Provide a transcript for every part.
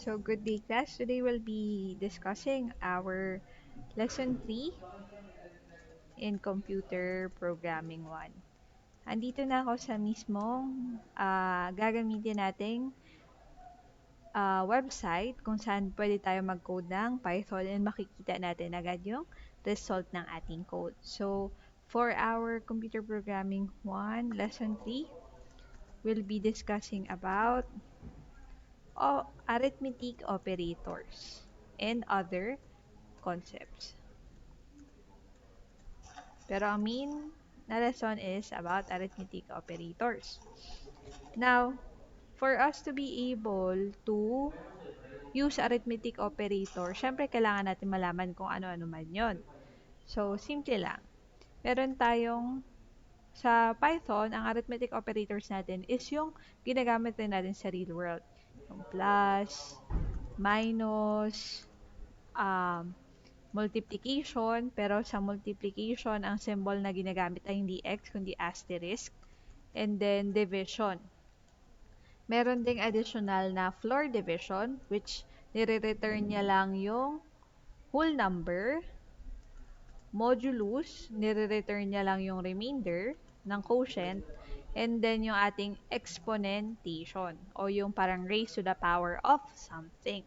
So, good day class. Today we'll be discussing our lesson 3 in Computer Programming 1. Andito na ako sa mismong gagamitin nating website kung saan pwede tayo mag-code ng Python and makikita natin agad yung result ng ating code. So, for our Computer Programming 1 lesson 3, we'll be discussing about arithmetic operators and other concepts. Pero ang main na lesson is about arithmetic operators. Now, for us to be able to use arithmetic operator, syempre kailangan natin malaman kung ano-ano man yon. So, simple lang. Meron tayong sa Python, ang arithmetic operators natin is yung ginagamit din natin sa real world. Yung plus, minus, multiplication, pero sa multiplication, ang symbol na ginagamit ay hindi x, kundi asterisk. And then, division. Meron ding additional na floor division, which nire-return niya lang yung whole number. Modulus, nire-return niya lang yung remainder ng quotient. And then, yung ating exponentation, o yung parang raised to the power of something.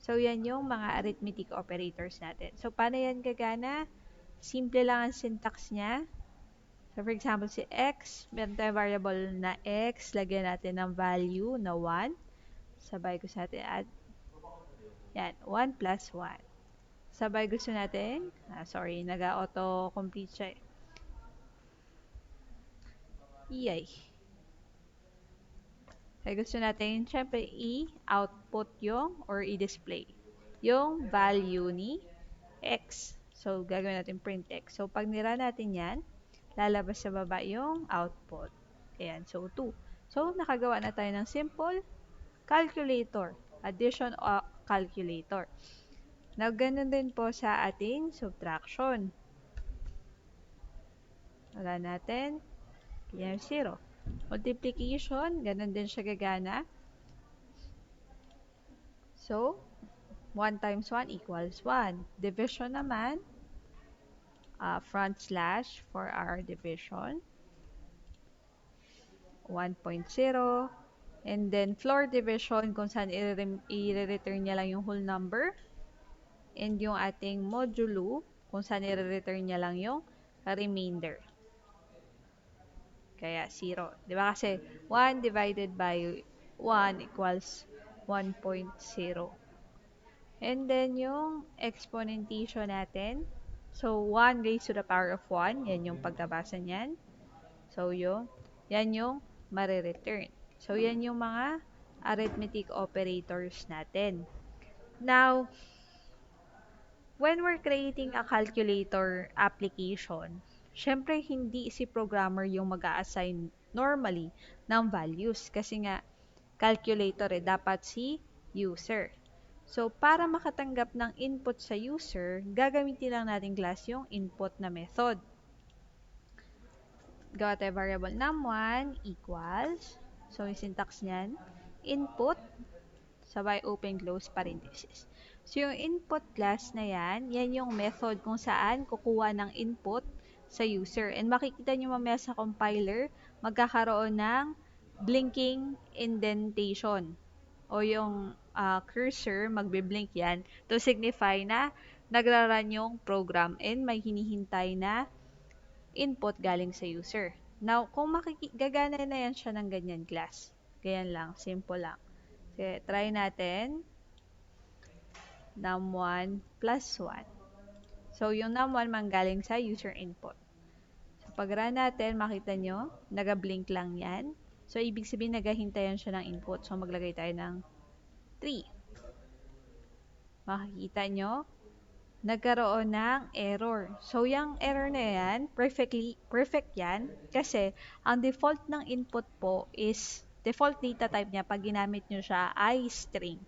So, yan yung mga arithmetic operators natin. So, paano yan gagana? Simple lang ang syntax niya. So, for example, si x, meron tayong variable na x, lagyan natin ng value na 1. Sabay gusto natin add, yan, 1 plus 1. Sabay gusto natin, nag-auto-complete siya. Yay. Kaya gusto natin, syempre, i-output yung, or i-display, yung value ni x. So, gagawin natin print x. So, pag nira natin yan, lalabas sa baba yung output. Ayan, so 2. So, nakagawa na tayo ng simple calculator. Addition calculator. Now, ganun din po sa ating subtraction. Wala natin. Yan, 0. Multiplication, ganun din siya gagana. So, 1 times 1 equals 1. Division naman, front slash for our division. 1.0. And then, floor division, kung saan i-return niya lang yung whole number. And yung ating modulo, kung saan i-return niya lang yung remainder. Kaya 0. Di ba kasi 1 divided by 1 equals 1.0. And then yung exponentation natin. So 1 raised to the power of 1. Yan yung pagkabasa niyan. So yan yung marireturn. So yan yung mga arithmetic operators natin. Now, when we're creating a calculator application, syempre, hindi si programmer yung mag-a-assign normally ng values. Kasi nga, calculator dapat si user. So, para makatanggap ng input sa user, gagamitin lang natin class yung input na method. Gawa tayo variable num1 equals, so yung syntax niyan, input, sabay open close parenthesis. So, yung input class na yan yung method kung saan kukuha ng input sa user. And makikita nyo mamaya sa compiler, magkakaroon ng blinking indentation. O yung cursor, magbe-blink yan to signify na nagra-run yung program and may hinihintay na input galing sa user. Now, kung gagana na yan siya ng ganyan class. Ganyan lang, simple lang. So, try natin num1 plus 1. So, yung num1 manggaling sa user input. So, pag run natin, makita nyo, naga-blink lang yan. So, ibig sabihin, nagahintayan siya ng input. So, maglagay tayo ng 3. Makikita nyo, nagkaroon ng error. So, yung error na yan, perfect yan. Kasi, ang default ng input po is, default data type niya, pag ginamit nyo siya, ay string.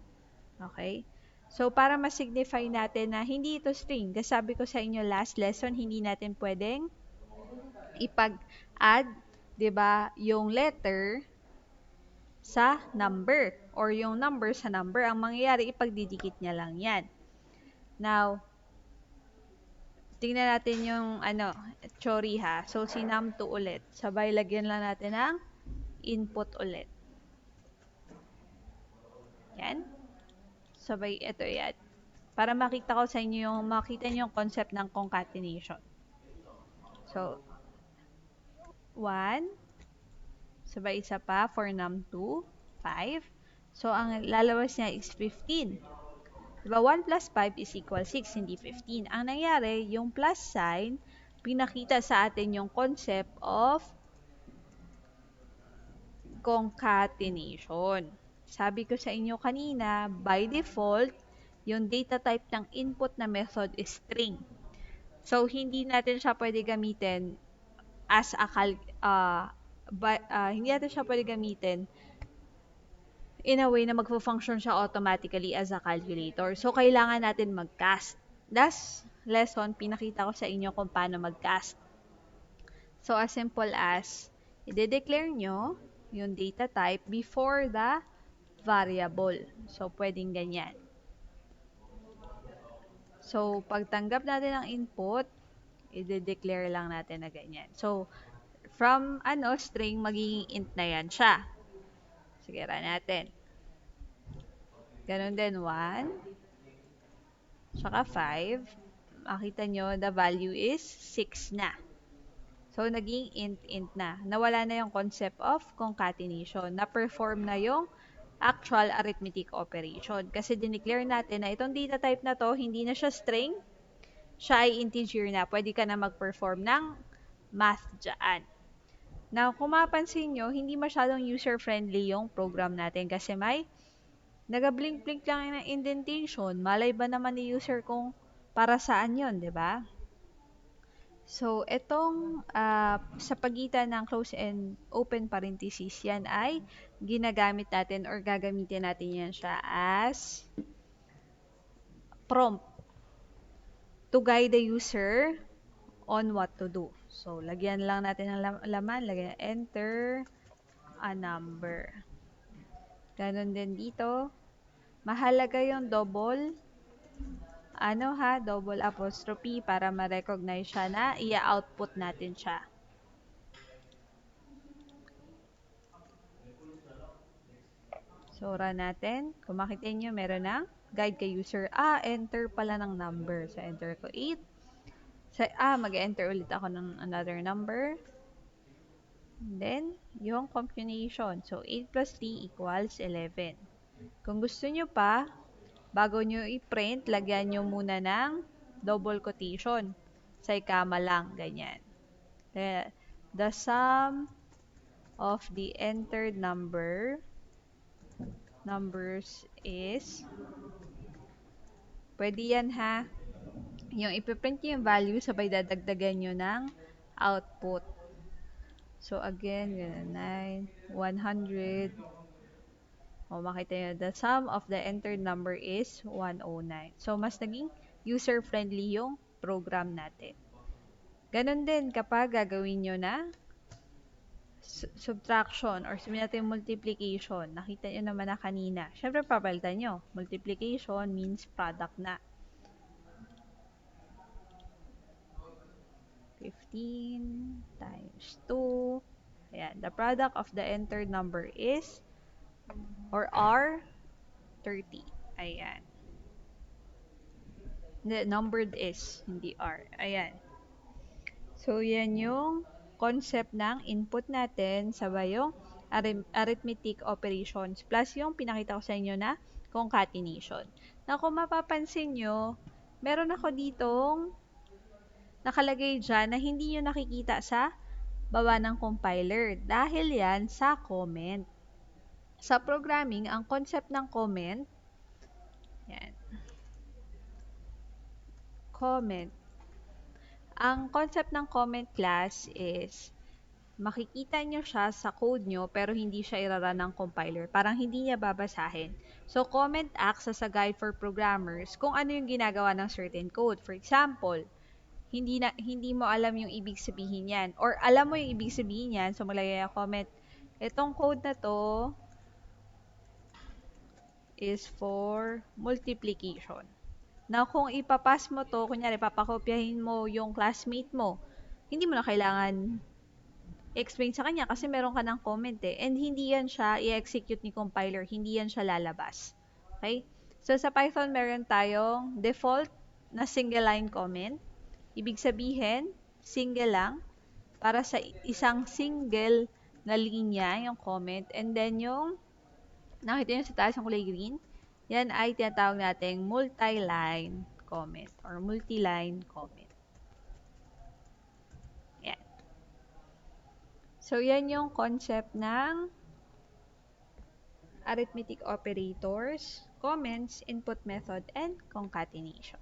Okay? So, para ma-signify natin na hindi ito string, kasi sabi ko sa inyo last lesson, hindi natin pwedeng ipag-add, 'di ba, yung letter sa number. or yung number sa number, ang mangyayari, ipagdidikit niya lang yan. Now, tingnan natin yung theory ha. So, si num2 ulit. Sabay, lagyan lang natin ng input ulit. Yan. Sabay, ito yan. Para makita ko sa inyo makita niyo yung concept ng concatenation. So, 1. Sabay isa pa for num2, 5. So, ang lalabas niya is 15. Diba, 1 plus 5 is equal 6, hindi 15. Ang nangyari, yung plus sign, pinakita sa atin yung concept of concatenation. Sabi ko sa inyo kanina, by default, yung data type ng input na method is string. So, hindi natin siya pwede gamitin as a hindi natin siya pwede gamitin in a way na magpo-function siya automatically as a calculator. So, kailangan natin mag-cast. Last lesson, pinakita ko sa inyo kung paano mag-cast. So, as simple as, i-declare nyo yung data type before the variable. So, pwedeng ganyan. So, pagtanggap natin ng input, i-declare lang natin na ganyan. So, from string, magiging int na yan siya. Sige, run natin. Ganon din, 1. Tsaka 5. Makita nyo, the value is 6 na. So, naging int na. Nawala na yung concept of concatenation. Na-perform na yung actual arithmetic operation. Kasi dineclare natin na itong data type na to, hindi na siya string, siya ay integer na. Pwede ka na mag-perform ng math dyan. Now, kung mapansin nyo, hindi masyadong user-friendly yung program natin kasi may naga-blink-blink lang ng indentation. Malay ba naman ni user kung para saan yon, di ba? So, itong sa pagitan ng close and open parenthesis, yan ay ginagamit natin or gagamitin natin yan siya as prompt to guide the user on what to do. So, lagyan lang natin ng laman, lagyan enter a number. Ganon din dito. Mahalaga yung double apostrophe para ma-recognize siya na i-output natin siya. So, run natin. Kung makita nyo, meron ng guide kay user. Enter pala ng number. So, enter ko 8. Mag-enter ulit ako ng another number. And then, yung computation. So, 8 plus 3 equals 11. Kung gusto nyo pa, bago nyo i-print, lagyan nyo muna ng double quotation. Sa ikama lang, ganyan. The sum of the entered numbers is, pwede yan ha, yung ipiprint nyo yung value, sabay dadagdagan nyo ng output. So, again, 9, 100. Makita nyo, the sum of the entered number is 109. So, mas naging user-friendly yung program natin. Ganon din kapag gagawin nyo na subtraction or sabihin natin multiplication. Nakita nyo naman na kanina. Siyempre, papalitan nyo. Multiplication means product na. 15 times 2. Ayan. The product of the entered number is or are 30. Ayan. The numbered is, hindi are. Ayan. So, yan yung concept ng input natin sabay yung arithmetic operations plus yung pinakita ko sa inyo na concatenation. Na kung mapapansin nyo, meron ako ditong nakalagay dyan na hindi nyo nakikita sa baba ng compiler dahil yan sa comment. Sa programming, ang concept ng comment, yan, comment. Ang concept ng comment class is makikita nyo siya sa code nyo pero hindi siya irarun ng compiler. Parang hindi niya babasahin. So, comment acts as a guide for programmers kung ano yung ginagawa ng certain code. For example, hindi mo alam yung ibig sabihin yan. Or alam mo yung ibig sabihin yan, so maglagay ang comment. Itong code na to, is for multiplication. Now, kung ipapas mo to, kunyari, papakopyahin mo yung classmate mo, hindi mo na kailangan explain sa kanya kasi meron ka ng comment eh. And hindi yan siya i-execute ni compiler, hindi yan siya lalabas. Okay? So, sa Python, meron tayong default na single line comment. Ibig sabihin, single lang para sa isang single na linya yung comment. And then yung nakita nyo sa taas ng kulay green, yan ay tinatawag nating multi-line comment or multi-line comment. Yan. So, yan yung concept ng arithmetic operators, comments, input method, and concatenation.